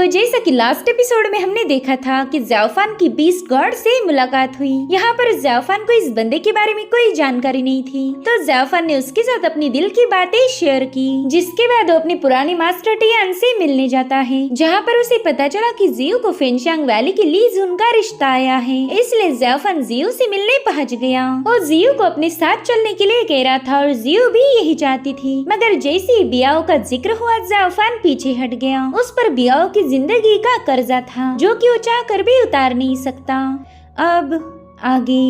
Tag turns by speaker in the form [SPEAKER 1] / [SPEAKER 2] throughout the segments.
[SPEAKER 1] जैसा कि last episode में हमने देखा था कि ज़ाओफान की बीस्ट गॉड से मुलाकात हुई। यहाँ पर ज़ाओफान को इस बंदे के बारे में कोई जानकारी नहीं थी, तो ज़ाओफान ने उसके साथ अपनी दिल की बातें शेयर की, जिसके बाद वो अपने पुराने मास्टर टियान से मिलने जाता है, जहाँ पर उसे पता चला कि जियो को फेंगशांग वैली की ली जुन का रिश्ता आया है। इसलिए ज़ाओफान जियो से मिलने पहुँच गया और जियो को अपने साथ चलने के लिए कह रहा था और जियो भी यही चाहती थी। मगर जैसे ही बियाओ का जिक्र हुआ ज़ाओफान पीछे हट गया। उस पर बियाओ की जिंदगी का कर्जा था जो कि वो चाह कर भी उतार नहीं सकता। अब आगे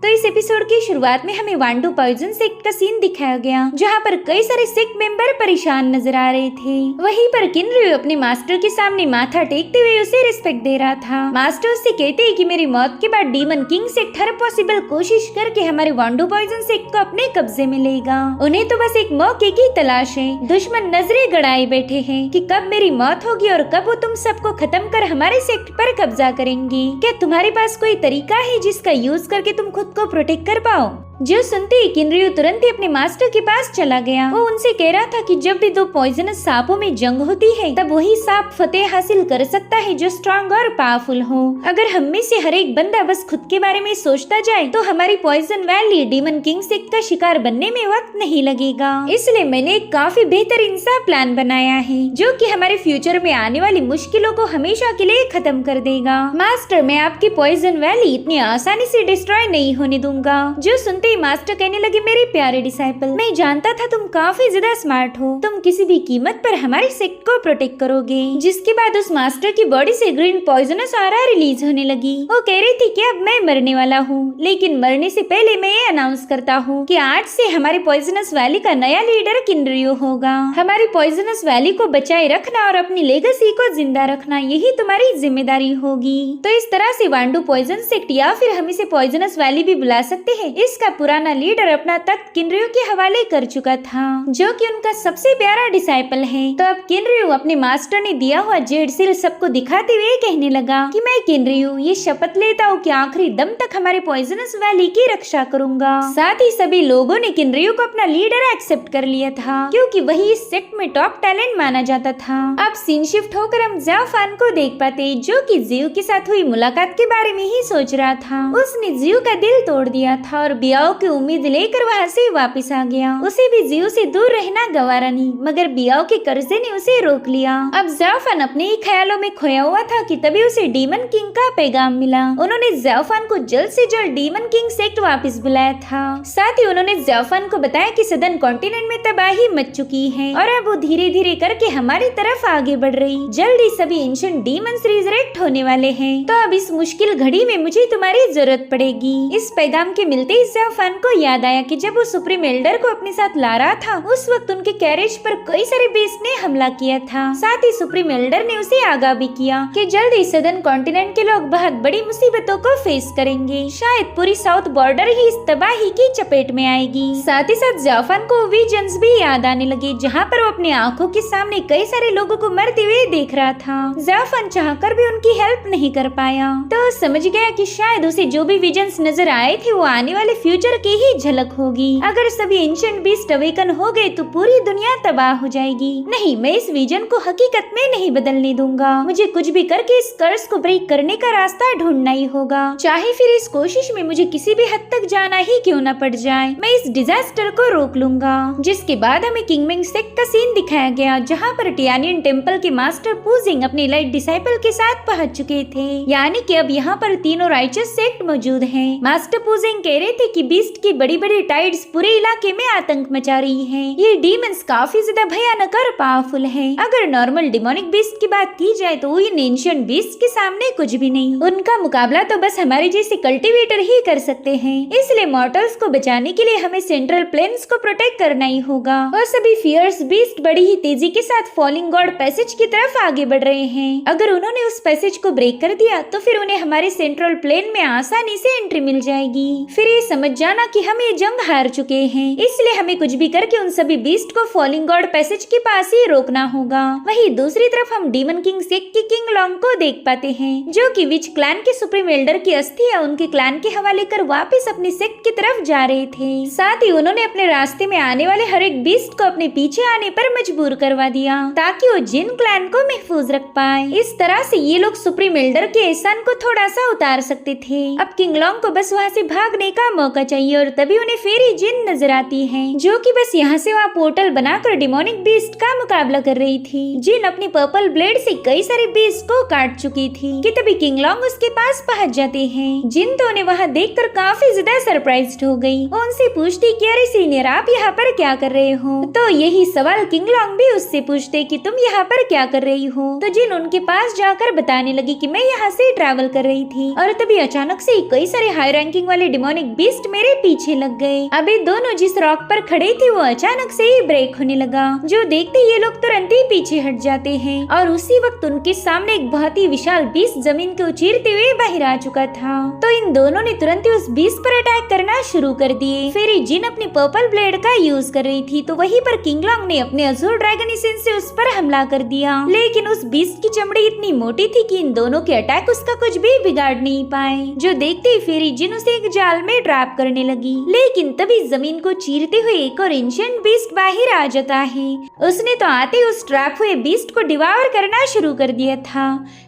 [SPEAKER 1] तो इस एपिसोड की शुरुआत में हमें वांडू पॉइजन सेक्ट का सीन दिखाया गया, जहाँ पर कई सारे सेक्ट मेंबर परेशान नजर आ रहे थे। वहीं पर किनरयू अपने मास्टर के सामने माथा टेकते हुए उसे रिस्पेक्ट दे रहा था। मास्टर उससे कहते हैं कि मेरी मौत के बाद डीमन किंग सेक्ट हर पॉसिबल कोशिश करके हमारे वांडू पॉइजन सेक्ट को अपने कब्जे में लेगा। उन्हें तो बस एक मौके की तलाश है। दुश्मन नजरें गड़ाए बैठे हैं कि कब मेरी मौत होगी और कब वो तुम सबको खत्म कर हमारे सेक्ट पर कब्जा करेंगे। क्या तुम्हारे पास कोई तरीका है जिसका यूज करके तुम खुद को प्रोटेक्ट कर पाओ? जो सुनते ही किनरयू तुरंत ही अपने मास्टर के पास चला गया। वो उनसे कह रहा था कि जब भी दो पॉइजनस सांपों में जंग होती है तब वही सांप फतेह हासिल कर सकता है जो स्ट्रॉन्ग और पावरफुल हो। अगर हम में से हर एक बंदा बस खुद के बारे में सोचता जाए तो हमारी poison valley demon king sect का शिकार बनने में वक्त नहीं लगेगा। इसलिए मैंने एक काफी बेहतरीन सा प्लान बनाया है जो कि हमारे फ्यूचर में आने वाली मुश्किलों को हमेशा के लिए खत्म कर देगा। मास्टर, मैं आपकी पॉइजन वैली इतनी आसानी से डिस्ट्रॉय नहीं होने दूंगा। जो सुनते मास्टर कहने लगे, मेरे प्यारे डिसाइपल, मैं जानता था तुम काफी ज्यादा स्मार्ट हो। तुम किसी भी कीमत पर हमारे सेक्ट को प्रोटेक्ट करोगे। जिसके बाद उस मास्टर की बॉडी से ग्रीन पॉइजनस ऑरा रिलीज होने लगी। वो कह रही थी कि अब मैं मरने वाला हूँ, लेकिन मरने से पहले मैं ये अनाउंस करता हूँ कि आज से हमारे पॉइजनस वैली का नया लीडर किनरयू होगा। हमारी पॉइजनस वैली को बचाए रखना और अपनी लेगेसी को जिंदा रखना, यही तुम्हारी जिम्मेदारी होगी। तो इस तरह से वांडू पॉइजन सेक्ट, या फिर हम इसे पॉइजनस वैली भी बुला सकते हैं, इसका पुराना लीडर अपना तख्त किनरयू के हवाले कर चुका था, जो कि उनका सबसे प्यारा डिसाइपल है। तो अब किनरयू अपने मास्टर ने दिया हुआ जेड सील सबको दिखाते हुए कहने लगा कि मैं किनरयू ये शपथ लेता हूँ कि आखिरी दम तक हमारे पॉइजनस वैली की रक्षा करूंगा। साथ ही सभी लोगों ने किनरयू को अपना लीडर एक्सेप्ट कर लिया था, क्योंकि वही इस सेक्ट में टॉप टैलेंट माना जाता था। अब सीन शिफ्ट होकर हम ज़ाओफान को देख पाते, जो कि जियो के साथ हुई मुलाकात के बारे में ही सोच रहा था। उसने जियो का दिल तोड़ दिया था और बियाओ की उम्मीद लेकर वहाँ से वापस आ गया। उसे भी जियो से दूर रहना गवारा नहीं, मगर बियाओ के कर्जे ने उसे रोक लिया। अब ज़ाओफान अपने ही ख्यालों में खोया हुआ था कि तभी उसे डीमन किंग का पैगाम मिला। उन्होंने ज़ाओफान को जल्द से जल्द डीमन किंग सेक्ट वापस बुलाया था। साथ ही उन्होंने ज़ाओफान को बताया कि सदर्न कॉन्टिनेंट में तबाही मच चुकी है और अब वो धीरे धीरे करके हमारी तरफ आगे बढ़ रही। जल्दी सभी एंशिएंट डीमंस रिजरेक्ट होने वाले हैं, तो अब इस मुश्किल घड़ी में मुझे तुम्हारी जरूरत पड़ेगी। इस पैगाम के मिलते ही ज़ाओफान को याद आया कि जब वो सुप्रीम एल्डर को अपने साथ ला रहा था, उस वक्त उनके कैरेज पर कई सारे बेस्ट ने हमला किया था। साथ ही सुप्रीम एल्डर ने उसे आगाह भी किया कि जल्द ही सदर्न कॉन्टिनेंट के लोग बहुत बड़ी मुसीबतों को फेस करेंगे। शायद पूरी साउथ बॉर्डर ही इस तबाही की चपेट में आएगी। साथ ही साथ ज़ाओफान को विजन्स भी याद आने लगे, जहाँ पर वो अपनी आंखों के सामने कई सारे लोगों को मरते हुए देख रहा था। ज़ाओफान चाहकर भी उनकी हेल्प नहीं कर पाया, तो समझ गया कि शायद उसे जो भी विजन्स नजर आए थे वो आने वाले फ्यूचर की ही झलक होगी। अगर सभी एंशिएंट बीस्ट अवेकन हो गए तो पूरी दुनिया तबाह हो जाएगी। नहीं, मैं इस विजन को हकीकत में नहीं बदलने दूंगा। मुझे कुछ भी करके इस कर्स को ब्रेक करने का रास्ता ढूंढना ही होगा, चाहे फिर इस कोशिश में मुझे किसी भी हद तक जाना ही क्यों न पड़ जाए। मैं इस डिजास्टर को रोक लूंगा। जिसके बाद हमें किंगमेंग सेक्ट का सीन दिखाया गया, जहाँ पर टियानियन टेम्पल के मास्टर पूजिंग अपने लाइट डिसाइपल के साथ पहुँच चुके थे, यानी कि अब यहाँ पर तीनों राइचस सेक्ट मौजूद है। मास्टर पूजिंग कह रहे थे कि बीस्ट की बड़ी बड़ी टाइड्स पूरे इलाके में आतंक मचा रही है। ये डीमंस काफी ज्यादा भयानक और पावरफुल है। अगर नॉर्मल डिमोनिक बीस्ट की बात की जाए तो इन एंशिएंट बीस्ट के सामने कुछ भी नहीं। उनका मुकाबला तो बस हमारे जैसे कल्टीवेटर ही कर सकते हैं। इसलिए मॉर्टल्स को बचाने के लिए हमें सेंट्रल प्लेन्स को प्रोटेक्ट करना ही होगा। और सभी फियर्स बीस्ट बड़ी ही तेजी के साथ फॉलिंग गॉड पैसेज की तरफ आगे बढ़ रहे हैं। अगर उन्होंने उस पैसेज को ब्रेक कर दिया तो फिर उन्हें हमारे सेंट्रल प्लेन में आसानी से एंट्री मिल जाएगी। फिर ये समझ जाना कि हम ये जंग हार चुके हैं, इसलिए हमें कुछ भी करके उन सभी बीस्ट को फॉलिंग गॉड पैसेज के पास ही रोकना होगा। वहीं दूसरी तरफ हम डीमन किंग सेक की किंग लॉन्ग को देख पाते हैं, जो कि विच क्लैन के सुप्रीम एल्डर की अस्थियां उनके क्लैन के हवाले कर वापस अपनी सेक्ट की तरफ जा रहे थे। साथ ही उन्होंने अपने रास्ते में आने वाले हर एक बीस्ट को अपने पीछे आने पर मजबूर करवा दिया, ताकि वो जिन क्लैन को महफूज रख पाए। इस तरह से ये लोग सुप्रीम एल्डर के एहसान को थोड़ा सा उतार सकते थे। अब किंग लॉन्ग को बस वहाँ से भागने का मौका चाहिए, और तभी उन्हें फेरी जिन नजर आती है, जो कि बस यहाँ से वहाँ पोर्टल बनाकर डिमोनिक बीस्ट का मुकाबला कर रही थी। जिन अपनी पर्पल ब्लेड से कई सारे बीस्ट को काट चुकी थी कि तभी किंग लॉन्ग उसके पास पहुँच जाते हैं। जिन तो उन्हें वहाँ देखकर काफी ज्यादा सरप्राइज्ड हो गई। वो उनसे पूछती कि अरे सीनियर, आप यहाँ पर क्या कर रहे हो? तो यही सवाल किंग लॉन्ग भी उससे पूछते कि तुम यहाँ पर क्या कर रही हो? तो जिन उनके पास जाकर बताने लगी कि मैं यहाँ से ट्रैवल कर रही थी, और तभी अचानक से कई सारे हाई रैंकिंग वाले डिमोनिक बीस्ट मेरे पीछे लग गए। अभी दोनों जिस रॉक पर खड़े थे वो अचानक से ही ब्रेक होने लगा, जो देखते ये लोग तुरंत ही पीछे हट जाते हैं, और उसी वक्त उनके सामने एक बहुत ही विशाल बीस्ट जमीन को चीरते हुए बाहर आ चुका था। तो इन दोनों ने तुरंत ही उस बीस्ट पर अटैक करना शुरू कर दिए। फिर जिन अपनी पर्पल ब्लेड का यूज कर रही थी, तो वहीं पर किंग लॉन्ग ने अपने अज़ूर ड्रैगन एसेंस से उस पर हमला कर दिया। लेकिन उस बीस्ट की चमड़ी इतनी मोटी थी कि इन दोनों के अटैक उसका कुछ भी बिगाड़ नहीं पाए, जो देखते ही फिर जिन उसे एक जाल में ट्रैप करने लगी। लेकिन तभी जमीन को चीरते हुए एक और एंशिएंट बीस्ट बाहर आ जाता है। उसने तो आते ही उस ट्रैप हुए बीस्ट को डिवावर करना शुरू कर दिया था,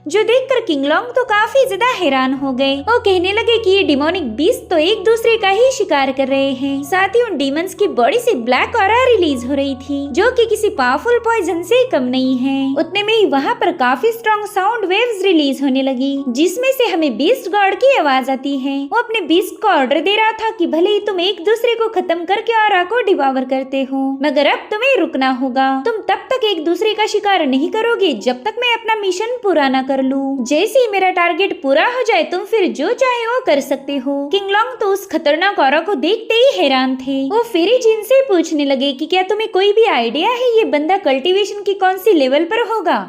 [SPEAKER 1] जो देखकर किंग लॉन्ग तो काफी ज्यादा हैरान हो गए। वो कहने लगे कि ये डिमोनिक बीस्ट तो एक दूसरे का ही शिकार कर रहे हैं। साथ ही उन डीमंस की बॉडी से ब्लैक ऑरा रिलीज हो रही थी, जो कि किसी पावरफुल पॉइजन से कम नहीं है। उतने में ही वहाँ पर काफी स्ट्रॉन्ग साउंड वेव्स रिलीज होने लगी, जिसमें से हमें बीस्ट गॉड की आवाज आती है। वो अपने बीस्ट को ऑर्डर दे रहा था कि भले ही तुम एक दूसरे को खत्म करके ऑरा को डिवावर करते हो, मगर अब तुम्हें रुकना होगा। तुम तब तक एक दूसरे का शिकार नहीं करोगे जब तक मैं अपना मिशन पूरा न कर लूं। जैसे ही मेरा टारगेट पूरा हो जाए तुम फिर जो चाहे वो कर सकते हो। किंग लॉन्ग तो उस खतरनाक ऑरा को देखते ही हैरान थे। वो फिर जिन से पूछने लगे कि क्या तुम्हें कोई भी आइडिया है ये बंदा कल्टीवेशन की कौन सी लेवल पर होगा?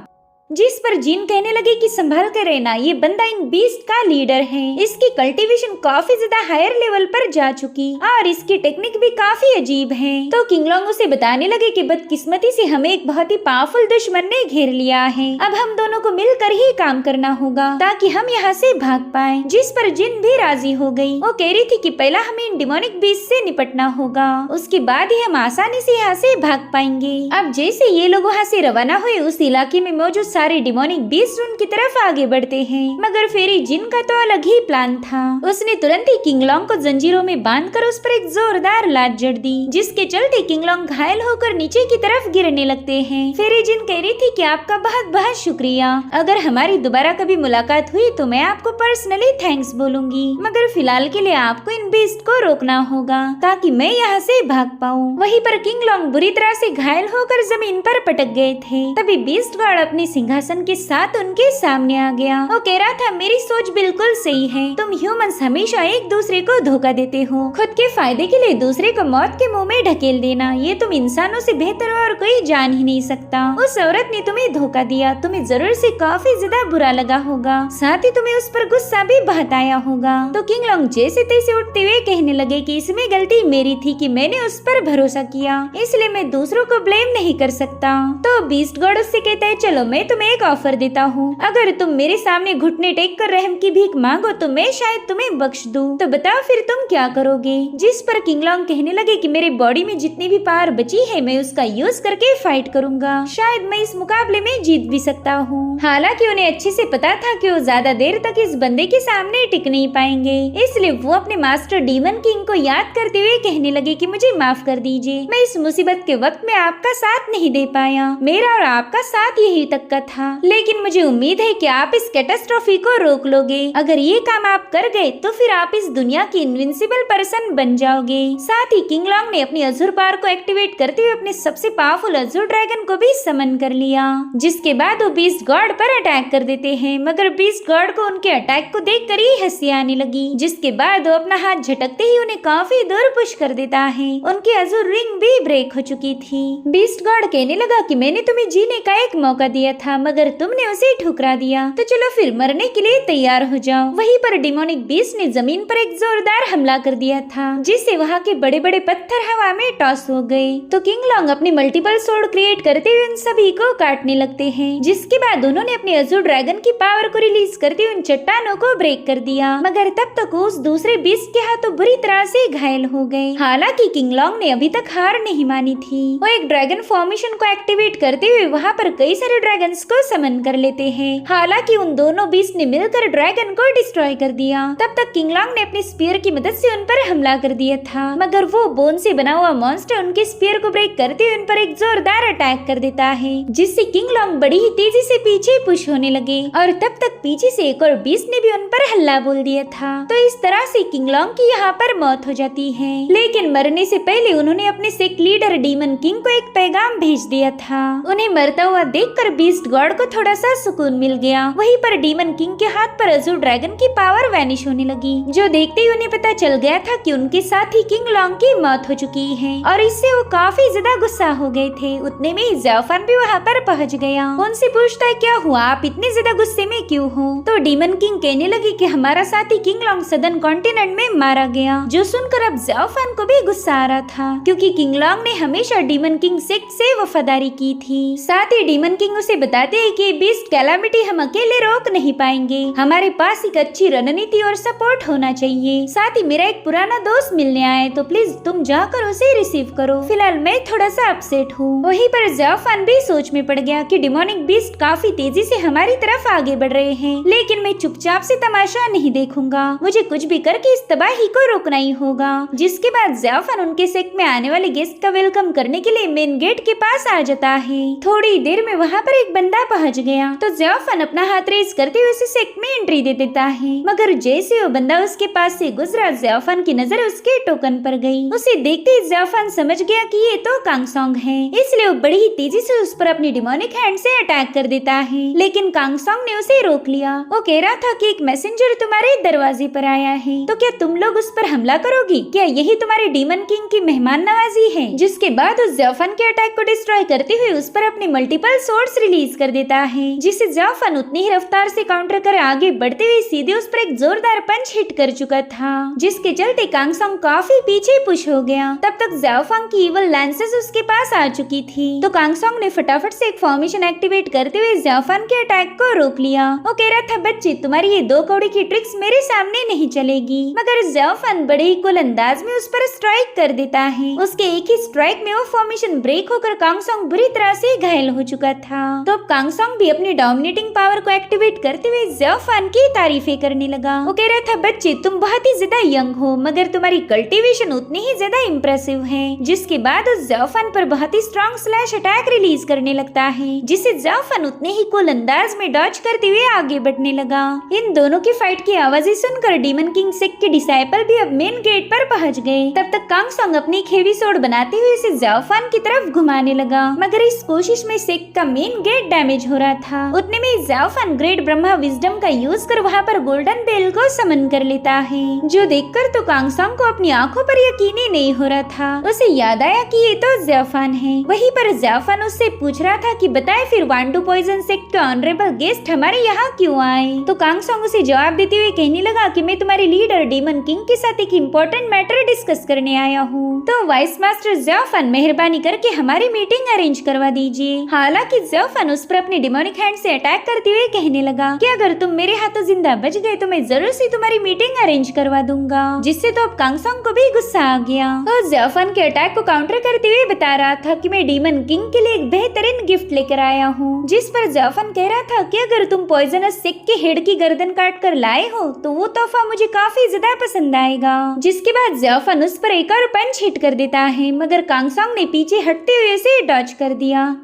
[SPEAKER 1] जिस पर जिन कहने लगे कि संभाल कर रहना, ये बंदा इन बीस्ट का लीडर है। इसकी कल्टीवेशन काफी ज्यादा हायर लेवल पर जा चुकी और इसकी टेक्निक भी काफी अजीब है। तो किंग लॉन्ग उसे बताने लगे कि बदकिस्मती से हमें एक बहुत ही पावरफुल दुश्मन ने घेर लिया है। अब हम दोनों को मिलकर ही काम करना होगा ताकि हम यहाँ से भाग पाए। जिस पर जिन भी राजी हो गई। वो कह रही थी कि पहला हमें इन डिमोनिक बीस्ट से निपटना होगा, उसके बाद ही हम आसानी से यहाँ से भाग पाएंगे। अब जैसे ये लोग वहाँ से रवाना हुए, उस इलाके में मौजूद सारे डिमोनिक बीस्ट उनकी तरफ आगे बढ़ते हैं, मगर फेरी जिन का तो अलग ही प्लान था। उसने तुरंत ही किंग लॉन्ग को जंजीरों में बांधकर उस पर एक जोरदार लात जड़ दी, जिसके चलते किंग लॉन्ग घायल होकर नीचे की तरफ गिरने लगते हैं। फेरी जिन कह रही थी कि आपका बहुत बहुत शुक्रिया, अगर हमारी दोबारा कभी मुलाकात हुई तो मैं आपको पर्सनली थैंक्स बोलूंगी, मगर फिलहाल के लिए आपको इन बीस्ट को रोकना होगा ताकि मैं यहाँ से भाग पाऊँ। वहीं पर किंग लॉन्ग बुरी तरह से घायल होकर जमीन पर पटक गए थे। तभी बीस्ट गॉड अपनी सिंहासन के साथ उनके सामने आ गया। वो कह रहा था मेरी सोच बिल्कुल सही है, तुम ह्यूमंस हमेशा एक दूसरे को धोखा देते हो, खुद के फायदे के लिए दूसरे को मौत के मुंह में ढकेल देना, ये तुम इंसानों से बेहतर और कोई जान ही नहीं सकता। उस औरत ने तुम्हें धोखा दिया, तुम्हें जरूर से काफी ज्यादा बुरा लगा होगा, साथ ही तुम्हें उस पर गुस्सा भी बहुत आया होगा। तो किंग लॉन्ग जैसे तैसे उठते हुए कहने लगे कि इसमें गलती मेरी थी कि मैंने उस पर भरोसा किया, इसलिए मैं दूसरों को ब्लेम नहीं कर सकता। तो बीस्ट गॉड उससे कहता है चलो मैं तुम्हें एक ऑफर देता हूँ, अगर तुम मेरे सामने घुटने टेक कर रहम की भीख मांगो तो मैं शायद तुम्हें बख्श दूं। तो बताओ फिर तुम क्या करोगे? जिस पर किंग लॉन्ग कहने लगे कि मेरे बॉडी में जितनी भी पावर बची है मैं उसका यूज करके फाइट करूंगा, शायद मैं इस मुकाबले में जीत भी सकता हूँ। हालांकि उन्हें अच्छे से पता था कि वो ज्यादा देर तक इस बंदे के सामने टिक नहीं पाएंगे, इसलिए वो अपने मास्टर डीमन किंग को याद करते हुए कहने लगे कि मुझे माफ कर दीजिए, मैं इस मुसीबत के वक्त में आपका साथ नहीं दे पाया, मेरा और आपका साथ यही तक का था, लेकिन मुझे उम्मीद है कि आप इस कैटास्ट्रोफी को रोक लोगे। अगर ये काम आप कर गए तो फिर आप इस दुनिया की इनविंसिबल पर्सन बन जाओगे। साथ ही किंग लॉन्ग ने अपनी अज़ूर पावर को एक्टिवेट करते हुए अपने सबसे पावरफुल अज़ूर ड्रैगन को भी समन कर लिया, जिसके बाद वो बीस्ट गॉड पर अटैक कर देते हैं, मगर बीस्ट गॉड को उनके अटैक को देखकर ही हंसी आने लगी, जिसके बाद वो अपना हाथ झटकते ही उन्हें काफी दूर पुश कर देता है। उनकी अज़ूर रिंग भी ब्रेक हो चुकी थी। बीस्ट गॉड कहने लगा कि मैंने तुम्हें जीने का एक मौका दिया था, था, मगर तुमने उसे ठुकरा दिया, तो चलो फिर मरने के लिए तैयार हो जाओ। वहीं पर डिमोनिक बीस्ट ने जमीन पर एक जोरदार हमला कर दिया था, जिससे वहाँ के बड़े बड़े पत्थर हवा में टॉस हो गए। तो किंग लॉन्ग अपनी मल्टीपल सोर्ड क्रिएट करते हुए उन सभी को काटने लगते हैं, जिसके बाद उन्होंने अपने अजूर ड्रैगन की पावर को रिलीज करते हुए उन चट्टानों को ब्रेक कर दिया, मगर तब तक उस दूसरे बीस्ट के हाथों बुरी तरह से घायल हो गए। हालांकि किंग लॉन्ग ने अभी तक हार नहीं मानी थी। वो एक ड्रैगन फॉर्मेशन को एक्टिवेट करते हुए वहाँ पर कई सारे ड्रैगन्स को समन कर लेते हैं। हालांकि उन दोनों बीस्ट ने मिलकर ड्रैगन को डिस्ट्रॉय कर दिया। तब तक किंग लॉन्ग ने अपनी स्पीयर की मदद से उन पर हमला कर दिया था, मगर वो बोन से बना हुआ मॉन्स्टर उनके स्पीयर को ब्रेक करते हुए उन पर एक जोरदार अटैक कर देता है, जिससे किंग लॉन्ग बड़ी ही तेजी से पीछे पुश होने लगे। और तब तक पीछे से एक और बीस्ट ने भी उन पर हल्ला बोल दिया था। तो इस तरह से किंग लॉन्ग की यहाँ पर मौत हो जाती है। लेकिन मरने से पहले उन्होंने अपने सेक्ट लीडर डीमन किंग को एक पैगाम भेज दिया था। उन्हें मरता हुआ देखकर बीस्ट गॉड को थोड़ा सा सुकून मिल गया। वहीं पर डीमन किंग के हाथ पर अजूर ड्रैगन की पावर वैनिश होने लगी, जो देखते ही उन्हें पता चल गया था कि उनके साथ ही किंग लॉन्ग की मौत हो चुकी है, और इससे वो काफी ज्यादा गुस्सा हो गए थे। उतने में ज़ाओफान भी वहाँ पर पहुँच गया। उनसे पूछता है, क्या हुआ, आप इतने ज्यादा गुस्से में क्यों हो? तो डीमन किंग कहने लगे कि हमारा साथी किंग लॉन्ग सदर्न कॉन्टिनेंट में मारा गया, जो सुनकर अब ज़ाओफान को भी गुस्सा आ रहा था, क्योंकि किंग लॉन्ग ने हमेशा डीमन किंग सेक्ट से वफादारी की थी। साथ ही डीमन किंग उसे बताते हैं कि बीस्ट कैलामिटी हम अकेले रोक नहीं पाएंगे, हमारे पास एक अच्छी रणनीति और सपोर्ट होना चाहिए। साथ ही मेरा एक पुराना दोस्त मिलने आया है, तो प्लीज तुम जाकर उसे रिसीव करो, फिलहाल मैं थोड़ा सा अपसेट हूँ। वहीं पर ज़ाओफान भी सोच में पड़ गया कि डिमोनिक बीस्ट काफी तेजी से हमारी तरफ आगे बढ़ रहे हैं, लेकिन मैं चुपचाप से तमाशा नहीं देखूंगा, मुझे कुछ भी करके इस तबाही को रोकना ही होगा। जिसके बाद ज़ाओफान उनके सेक्ट में आने वाले गेस्ट का वेलकम करने के लिए मेन गेट के पास आ जाता है। थोड़ी देर में वहाँ पर एक बंदा पहुँच गया, तो ज़ाओफान अपना हाथ रेज करते हुए उसे सेक्ट में एंट्री दे देता है, मगर जैसे वो बंदा उसके पास से गुजरा, ज़ाओफान की नजर उसके टोकन पर गई। उसे देखते ही ज़ाओफान समझ गया कि ये तो कांग सॉन्ग है, इसलिए वो बड़ी ही तेजी से उस पर अपनी डिमोनिक हैंड से अटैक कर देता है। लेकिन कांग सॉन्ग ने उसे रोक लिया। वो कह रहा था कि एक मैसेंजर तुम्हारे दरवाजे पर आया है, तो क्या तुम लोग उस पर हमला करोगी? क्या यही तुम्हारे डीमन किंग की मेहमान नवाजी है? जिसके बाद उस ज़ाओफान के अटैक को डिस्ट्रॉय करते हुए उस पर अपने मल्टीपल सोर्ड्स रिलीज कर देता है, जिसे ज़ाओफान उतनी ही रफ्तार से काउंटर कर आगे बढ़ते हुए सीधे उस पर एक जोरदार पंच हिट कर चुका था, जिसके चलते कांग सॉन्ग काफी पीछे पुश हो गया। तब तक ज़ाओफान की इवल लैंसेस उसके पास आ चुकी थी, तो कांग सॉन्ग ने फटाफट से एक फॉर्मेशन एक्टिवेट करते हुए ज़ाओफान के अटैक को रोक लिया। वो कह रहा था, बच्चे तुम्हारी ये दो कौड़ी की ट्रिक्स मेरे सामने नहीं चलेगी, मगर ज़ाओफान बड़े ही कुल अंदाज में उस पर स्ट्राइक कर देता है। उसके एक ही स्ट्राइक में वो फॉर्मेशन ब्रेक होकर कांग सॉन्ग बुरी तरह से घायल हो चुका था। तो अब कांग सॉन्ग भी अपनी डोमिनेटिंग पावर को एक्टिवेट करते हुए ज़ाओफान की तारीफें करने लगा। वो कह रहा था, बच्चे तुम बहुत ही ज्यादा यंग हो, मगर तुम्हारी कल्टीवेशन उतनी ही ज्यादा इम्प्रेसिव है। जिसके बाद उस ज़ाओफान पर बहुत ही स्ट्रॉन्ग स्लैश अटैक रिलीज करने लगता है, जिसे ज़ाओफान उतने ही कूल अंदाज में डॉज करते हुए आगे बढ़ने लगा। इन दोनों की फाइट की आवाजें सुनकर डीमन किंग सेक्ट के डिसाइपल भी अब मेन गेट पर पहुंच गए। तब तक कांग सॉन्ग अपनी हेवी सोर्ड बनाते हुए इसे ज़ाओफान की तरफ घुमाने लगा, मगर इस कोशिश में सेक्ट का मेन गेट डैमेज हो रहा था। उतने में ज़ाओफान ग्रेट ब्रह्मा विजडम का यूज कर वहाँ पर गोल्डन बेल को समन कर लेता है, जो देखकर तो कांग सॉन्ग को अपनी आंखों पर यकीन ही नहीं हो रहा था। उसे याद आया कि ये तो ज़ाओफान है। वहीं पर ज़ाओफान उससे पूछ रहा था कि बताए फिर वांडू पॉइजन सेक्ट के ऑनरेबल गेस्ट हमारे यहाँ क्यों आए? तो कांग सॉन्ग उसे जवाब देते हुए कहने लगा कि मैं तुम्हारे लीडर डीमन किंग के साथ एक इम्पोर्टेंट मैटर डिस्कस करने आया हूँ, तो वाइस मास्टर ज़ाओफान मेहरबानी करके हमारी मीटिंग अरेंज करवा दीजिए। हालांकि ज़ाओफान उस पर अपनी डिमोनिक हैंड से अटैक करते हुए कहने लगा कि अगर तुम मेरे हाथों जिंदा बच गए तो मैं जरूर से तुम्हारी मीटिंग अरेंज करवा दूंगा, जिससे तो अब कांग सॉन्ग को भी गुस्सा आ गया। तो ज़ाओफान के अटैक को काउंटर करते हुए बता रहा था कि मैं डीमन किंग के लिए एक बेहतरीन गिफ्ट लेकर आया हूँ, जिस पर ज़ाओफान कह रहा था कि अगर तुम पॉइजनस सेक्ट के हेड की गर्दन काट कर लाए हो तो वो तोहफा मुझे काफी ज्यादा पसंद आएगा। जिसके बाद ज़ाओफान उस पर एक और पंच हिट कर देता है, मगर कांग सॉन्ग ने पीछे हटते हुए उसे डॉज कर दिया।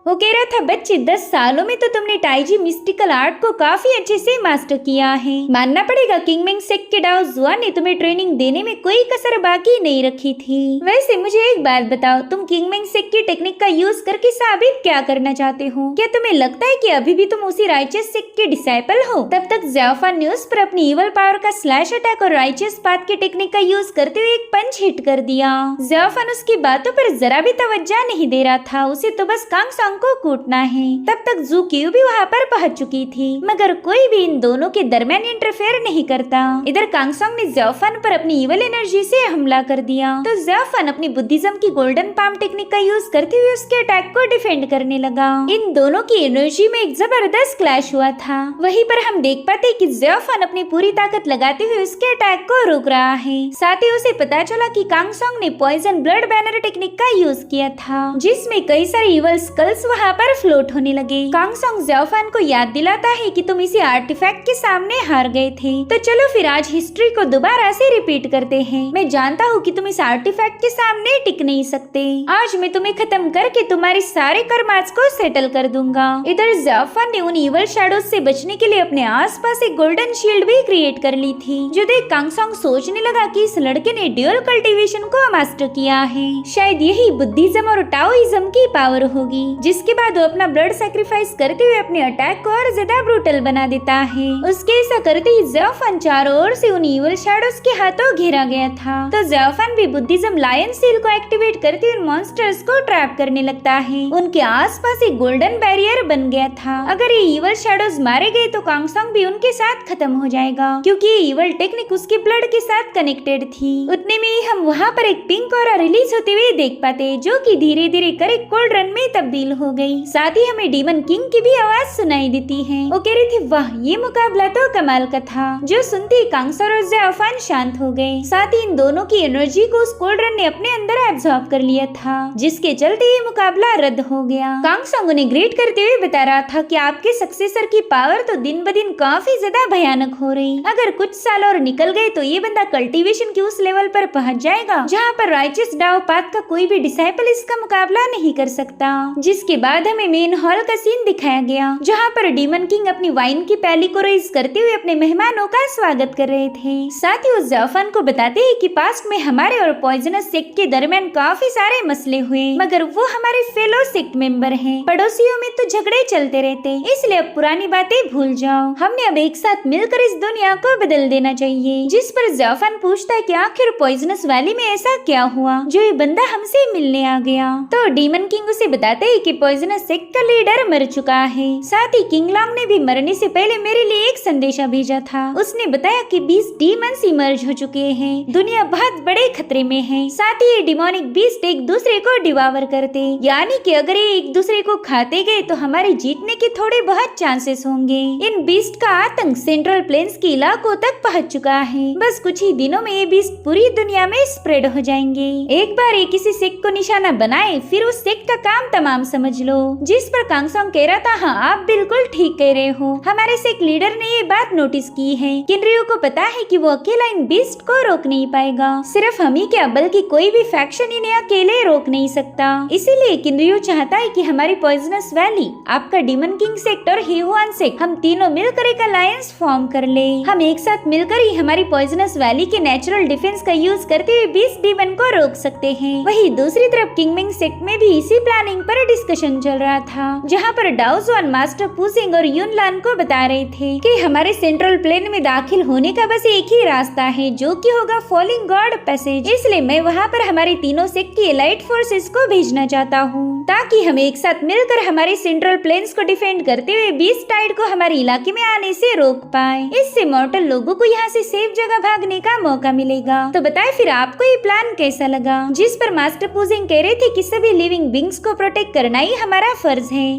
[SPEAKER 1] वो कह रहा था, बच्चे 10 सालों में तो तुमने टाइजी मिस्टिकल आर्ट को काफी अच्छे से मास्टर किया है। मानना पड़ेगा किंगमेंग सेक्ट के डाओ जुआ ने तुम्हें ट्रेनिंग देने में कोई कसर बाकी नहीं रखी थी। वैसे मुझे एक बात बताओ, तुम किंगमेंग सेक्ट की टेक्निक का यूज करके साबित क्या करना चाहते हो? क्या तुम्हें लगता है कि अभी भी तुम उसी राइचियस सेक्ट के डिसाइपल हो? तब तक ज़ाओफान ने उस पर अपनी इवल पावर का स्लैश अटैक और राइचियस पाथ की टेक्निक का यूज करते हुए एक पंच हिट कर दिया। ज़ाओफान उसकी बातों पर जरा भी तवज्जो नहीं दे रहा था, उसे तो बस कांग सॉन्ग कांगसोंग को कूटना है। तब तक जू क्यू भी वहाँ पर पहुँच चुकी थी, मगर कोई भी इन दोनों के दरमियान इंटरफेयर नहीं करता। इधर कांगसोंग ने ज़ाओफान पर अपनी इवल एनर्जी से हमला कर दिया, तो ज़ाओफान अपनी बुद्धिज्म की गोल्डन पाम टेक्निक का यूज करते हुए उसके अटैक को डिफेंड करने लगा। इन दोनों की एनर्जी में एक जबरदस्त क्लैश हुआ था। वहीं पर हम देख पाते कि ज़ाओफान अपनी पूरी ताकत लगाते हुए उसके अटैक को रोक रहा है। साथ ही उसे पता चला कि कांगसोंग ने पॉइजन ब्लड बैनर टेक्निक का यूज किया था, जिसमें कई सारे इवल स्कल्स वहाँ पर फ्लोट होने लगे। कांगसोंग ज़ाओफान को याद दिलाता है कि तुम इसी आर्टिफैक्ट के सामने हार गए थे, तो चलो फिर आज हिस्ट्री को दोबारा से रिपीट करते हैं। मैं जानता हूँ कि तुम इस आर्टिफैक्ट के सामने टिक नहीं सकते। आज मैं तुम्हें खत्म करके तुम्हारे सारे कर्मास को सेटल कर दूंगा। इधर ज़ाओफान ने उन इवल शैडोज से बचने के लिए अपने आसपास एक गोल्डन शील्ड भी क्रिएट कर ली थी, जो देख कांगसोंग सोचने लगा कि इस लड़के ने ड्यूअल कल्टीवेशन को मास्टर किया है। शायद यही बुद्धिज्म और टाओइज्म की पावर होगी, जिसके बाद वो अपना ब्लड सैक्रिफाइस करते हुए अपने अटैक को और ज्यादा ब्रूटल बना देता है। उसके ऐसा करते ही ज़ाओफान चारों ओर से उन इवल शैडोज के हाथों घेरा गया था, तो ज़ाओफान भी बुद्धिज्म लायन सील को एक्टिवेट करते हुए मॉन्स्टर्स को ट्रैप करने लगता है। उनके आसपास एक गोल्डन बैरियर बन गया था। अगर ये इवल शैडोज मारे गए तो कांगसोंग भी उनके साथ खत्म हो जाएगा, क्योंकि ये इवल टेक्निक उसके ब्लड के साथ कनेक्टेड थी। उतने में ही हम वहाँ पर एक पिंक ऑरा रिलीज होते हुए देख पाते, जो कि धीरे धीरे कर एक कोल्ड रन में तब्दील हो गई। साथ ही हमें डीमन किंग की भी आवाज सुनाई देती है। वो कह रही थी, वाह ये मुकाबला तो कमाल का था। जो सुनते ही कांगसोंग और ज़ाओफान शांत हो गए। साथ ही इन दोनों की एनर्जी को उस कोल्ड रन ने अपने अंदर एब्सॉर्ब कर लिया था, जिसके चलते ये मुकाबला रद्द हो गया। कांगसोंग उन्हें ग्रेट करते हुए बता रहा था कि आपके सक्सेसर की पावर तो दिन ब दिन काफी ज्यादा भयानक हो रही। अगर कुछ साल और निकल गए तो ये बंदा कल्टीवेशन के उस लेवल पर पहुंच जाएगा जहाँ पर राइचस डाओ पाथ का कोई भी डिसाइपल इसका मुकाबला नहीं कर सकता। जिसके बाद हमें मेन हॉल का सीन दिखाया गया, जहाँ पर डीमन किंग अपनी वाइन की पैली को रेज करते हुए अपने मेहमानों का स्वागत कर रहे थे। साथ ही उस ज़ाओफान को बताते हैं कि पास्ट में हमारे और पॉइजनस सेक्ट के दरमियान काफी सारे मसले हुए, मगर वो हमारे फेलो सेक्ट मेंबर हैं। पड़ोसियों में तो झगड़े चलते रहते, इसलिए अब पुरानी बातें भूल जाओ। हमने अब एक साथ मिलकर इस दुनिया को बदल देना चाहिए। जिस पर ज़ाओफान पूछता है कि आखिर पॉइजनस वैली में ऐसा क्या हुआ जो ये बंदा हमसे मिलने आ गया। तो डीमन किंग उसे बताते हैं कि पॉइजनस सेक्ट का लीडर मर चुका है। साथ ही किंग लॉन्ग ने भी मरने से पहले मेरे लिए एक संदेशा भेजा था। उसने बताया कि 20 डीमंस इमर्ज हो चुके हैं, दुनिया बहुत बड़े खतरे में है। साथ ही ये डिमोनिक बीस्ट एक दूसरे को डिवावर करते, यानी कि अगर ये एक दूसरे को खाते गए तो हमारे जीतने के थोड़े बहुत चांसेस होंगे। इन बीस्ट का आतंक सेंट्रल प्लेन्स के इलाकों तक पहुंच चुका है। बस कुछ ही दिनों में ये बीस्ट पूरी दुनिया में स्प्रेड हो जाएंगे। एक बार ये किसी सेक्ट को निशाना बनाए, फिर उस सेक्ट का काम तमाम समझ लो। जिस पर कांगसोंग कह रहा था, हाँ आप बिल्कुल ठीक कह रहे हो। हमारे सेक्ट लीडर ने ये बात नोटिस की है। किनरियो को पता है कि वो अकेला इन बीस्ट को रोक नहीं पाएगा। सिर्फ हम ही क्या, बल्कि कोई भी फैक्शन इन्हें अकेले रोक नहीं सकता। इसीलिए किनरियो चाहता है कि हमारी पॉइजनस वैली, आपका डीमन किंग सेक्ट और हेहुआन सेक्ट, हम तीनों मिलकर एक अलायंस फॉर्म कर ले। हम एक साथ मिलकर ही हमारी पॉइजनस वैली के नेचुरल डिफेंस का यूज करते हुए 20 डीमन को रोक सकते हैं। वही दूसरी तरफ किंगमिंग सेक्ट में भी इसी प्लानिंग पर डिस्कशन चल रहा था, जहाँ पर डाओजुआन मास्टर पुसिंग और युनलान को बता रहे थे कि हमारे सेंट्रल प्लेन में दाखिल होने का बस एक ही रास्ता है, जो कि होगा फॉलिंग गॉड पैसेज। इसलिए मैं वहाँ पर हमारे तीनों सेक्ट की एलाइट फोर्सेस को भेजना चाहता हूँ, ताकि हम एक साथ मिलकर हमारे सेंट्रल प्लेन्स को डिफेंड करते हुए बीस्ट टाइड को हमारे इलाके में आने से रोक पाए। इससे मॉर्टल लोगों को यहाँ से सेफ जगह भागने का मौका मिलेगा। तो बताए फिर आपको ये प्लान कैसा लगा? जिस पर मास्टर पुसिंग कह रहे थे कि सभी लिविंग बींग्स को प्रोटेक्ट करना ही हमारा फर्ज है।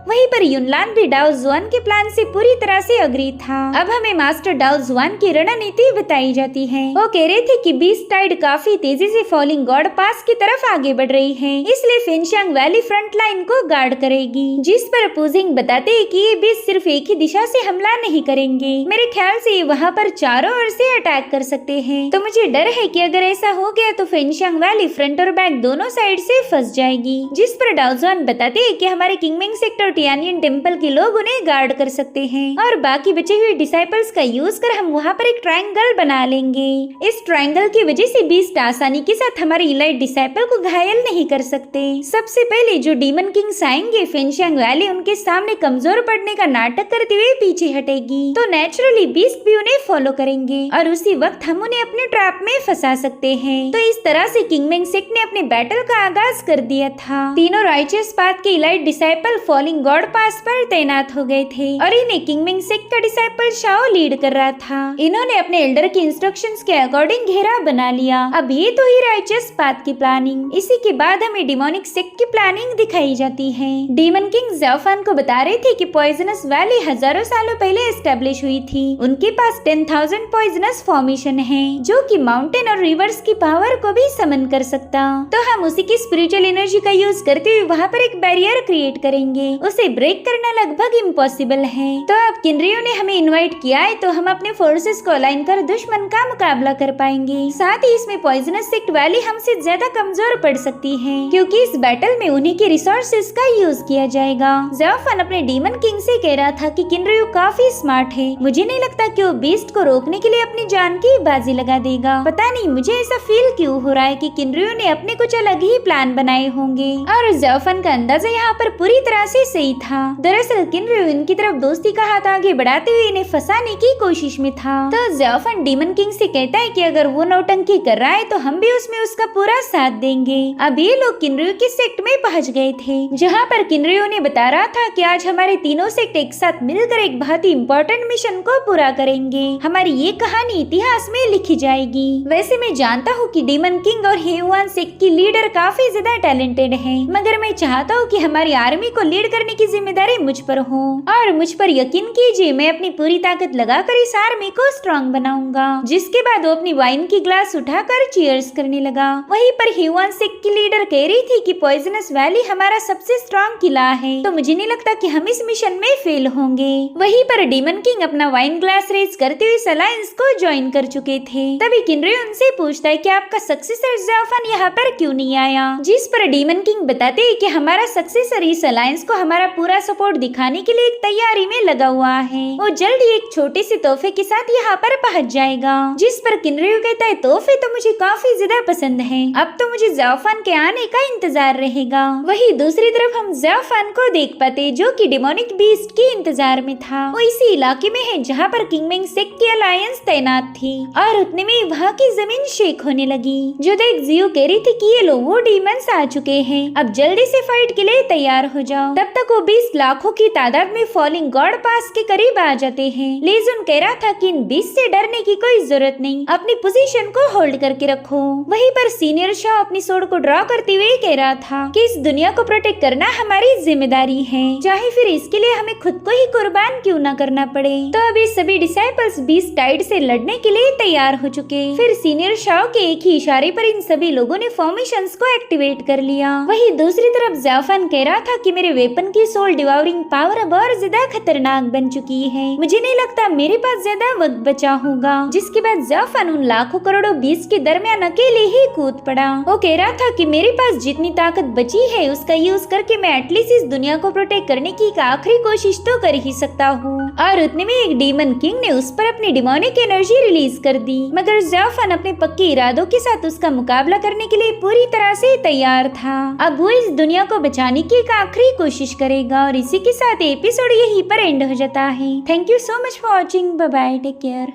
[SPEAKER 1] वहीं पर युनलान भी डाओजुआन के प्लान से पूरी तरह से अग्री था। अब हमें मास्टर डाओजुआन की रणनीति बताई जाती है। वो कह रहे थे कि बीस्ट टाइड काफी तेजी से फॉलिंग गॉड पास की तरफ आगे बढ़ रही है, इसलिए फेंगशांग वैली फ्रंट लाइन को गार्ड करेगी। जिस पर पुसिंग बताते हैं कि ये बीस्ट सिर्फ एक ही दिशा से हमला नहीं करेंगे, मेरे ख्याल से ये वहाँ पर चारों ओर से अटैक कर सकते हैं। तो मुझे डर है कि अगर ऐसा हो गया तो फेंगशांग वैली फ्रंट और बैक दोनों साइड से फंस जाएगी। जिस पर डाओजुआन बताते हैं कि हमारे किंगमिंग सेक्टर टियानियन टेम्पल के लोग उन्हें गार्ड कर सकते हैं और बाकी बचे हुए डिसाइपल्स का यूज कर हम वहाँ पर एक ट्रायंगल बना लेंगे। इस ट्रायंगल की वजह से बीस्ट आसानी के साथ हमारे इलाइट डिसाइपल को घायल नहीं कर सकते। सबसे पहले जो डीमन किंग्स आएंगे फेंशियांग वैली उनके सामने कमजोर पड़ने का नाटक करते हुए पीछे हटेगी, तो नेचुरली बीस्ट भी उन्हें फॉलो करेंगे और उसी वक्त हम उन्हें अपने ट्रैप में फंसा सकते हैं। तो इस तरह से किंगमेंग सेक्ट ने अपने बैटल का आगाज कर दिया था। तीनों राइचियस पाथ के इलाइट डिसाइपल फॉलिंग गॉड पास पर तैनात हो गए थे और इन्हें किंगमेंग सेक्ट का डिसाइपल शाओ लीड कर रहा था। इन्होंने अपने एल्डर की इंस्ट्रक्शंस के अकॉर्डिंग घेरा बना लिया। अब ये तो ही राइचियस पाथ की प्लानिंग। इसी के बाद हमें डिमोनिक सेक्ट की प्लानिंग दिखाई जाती है। डीमन किंग ज़ाओफान को बता रहे थे कि पॉइजनस वैली हजारों सालों पहले एस्टेब्लिश हुई थी। उनके पास 10,000 पॉइजनस फॉर्मेशन है जो कि माउंटेन और रिवर्स की पावर को भी समन कर सकता। तो हम उसी की स्पिरिचुअल एनर्जी का यूज करते हुए वहाँ पर एक बैरियर क्रिएट करेंगे। उसे ब्रेक करना लगभग इम्पॉसिबल है। तो अब किनरियो ने हमें इनवाइट किया है तो हम अपने फोर्सेस को अलाइन कर दुश्मन का मुकाबला कर पाएंगे। साथ ही इसमें पॉइजनस सेक्ट वैली हमसे ज्यादा कमजोर पड़ सकती है क्योंकि इस बैटल में उन्हीं के रिसोर्सेज का यूज किया जाएगा। ज़ाओफान अपने डीमन किंग से कह रहा था कि किनरियो काफी स्मार्ट है। मुझे नहीं लगता कि वो बीस्ट को रोकने के लिए अपनी जान की बाजी लगा देगा। पता नहीं मुझे ऐसा फील क्यों हो रहा है कि किनरियो ने अपने कुछ अलग ही प्लान बनाए होंगे और ज़ाओफान का अंदाजा यहाँ पर पूरी तरह से सही था। दरअसल किनरियो इनकी तरफ दोस्ती का हाथ आगे बढ़ाते हुए इन्हें फंसाने की कोशिश में था। तो ज़ाओफान डीमन किंग से कहता है कि अगर वो नौटंकी कर रहा है तो हम भी उसमें उसका पूरा साथ देंगे। अब ये लोग किनरियो के सेक्ट में पहुंच गए थे जहाँ पर किनरियो ने बता रहा था कि आज हमारे तीनों सेक्ट एक साथ मिलकर एक बहुत ही इम्पोर्टेंट मिशन को पूरा करेंगे। हमारी ये कहानी इतिहास में लिखी जाएगी। वैसे मैं जानता हूँ कि डीमन किंग और हेयुआन सेक्ट की लीडर काफी ज्यादा टैलेंटेड है, मगर मैं चाहता हूँ कि हमारी आर्मी को लीड करने की जिम्मेदारी मुझ पर हो और मुझ पर यकीन कीजिए मैं अपनी पूरी ताकत लगाकर इस आर्मी को स्ट्रॉन्ग बनाऊंगा। जिसके बाद वो अपनी वाइन की ग्लास उठाकर चीयर्स करने लगा। वहीं पर हेयुआन सेक्ट की लीडर कह रही थी कि पॉइजनस वैली हमारा सबसे स्ट्रॉन्ग किला है, तो मुझे नहीं लगता कि हम इस मिशन में फेल होंगे। वहीं पर डीमन किंग अपना वाइन ग्लास रेज करते हुए इस अलायंस को ज्वाइन कर चुके थे। तभी किनरियो उनसे पूछता है कि आपका सक्सेसर ज़ाओफान यहाँ पर क्यों नहीं आया। जिस पर डीमन किंग बताते हैं कि हमारा सक्सेसर इस अलायंस को हमारा पूरा सपोर्ट दिखाने के लिए एक तैयारी में लगा हुआ है। वो जल्द ही एक छोटे से तोहफे के साथ यहाँ पर पहुँच जाएगा। जिस पर किनरियो कहता है तोहफे तो मुझे काफी ज्यादा पसंद है, अब तो मुझे ज़ाओफान के आने का इंतजार रहेगा। वही दूसरी तरफ हम ज़ाओफान को देख पाते जो कि डिमोनिक बीस्ट के इंतजार में था। वो इसी इलाके में है जहाँ पर किंगमेंग सेक्ट की अलायंस तैनात थी और उतने में वहाँ की जमीन शेक होने लगी। जो देख जियो कह रही थी कि ये लोग वो डीमंस आ चुके हैं, अब जल्दी से फाइट के लिए तैयार हो जाओ। तब तक वो 20 लाखों की तादाद में फॉलिंग गॉड पास के करीब आ जाते हैं। लेजुन कह रहा था कि इन 20 से डरने की कोई जरूरत नहीं, अपनी पोजीशन को होल्ड करके रखो। वहीं पर सीनियर शाह अपनी सोर्ड को ड्रॉ करते हुए कह रहा था कि इस दुनिया को प्रोटेक्ट करना हमारी जिम्मेदारी है, चाहे फिर इसके लिए हमें खुद को ही कुर्बान क्यों न करना पड़े। तो अभी सभी डिसाइपल्स बीस्ट टाइड से लड़ने के लिए तैयार हो चुके। फिर सीनियर शाह के एक ही इशारे पर इन सभी लोगों ने फॉर्मेशंस को एक्टिवेट कर लिया। वहीं दूसरी तरफ ज़ाओफान कह रहा था कि मेरे वेपन की सोल डिवाउरिंग पावर अब और ज्यादा खतरनाक बन चुकी है, मुझे नहीं लगता मेरे पास ज्यादा वक्त बचा होगा। जिसके बाद ज़ाओफान उन लाखों करोड़ों बीस्ट के दरमियान अकेले ही कूद पड़ा। वो कह रहा था कि मेरे पास जितनी ताकत बची है उसका यूज करके मैं एटलीस्ट इस दुनिया को प्रोटेक्ट करने की एक आखिरी कोशिश तो कर ही सकता हूँ। और उतने में एक डीमन किंग ने उस पर अपनी डिमोनिक एनर्जी रिलीज कर दी, मगर ज़ाओफान अपने पक्के इरादों के साथ उसका मुकाबला करने के लिए पूरी तरह से तैयार था। अब वो इस दुनिया को बचाने की एक आखिरी कोशिश करेगा और इसी के साथ एपिसोड यहीं पर एंड हो जाता है। Thank you so much for watching. Bye bye, take care.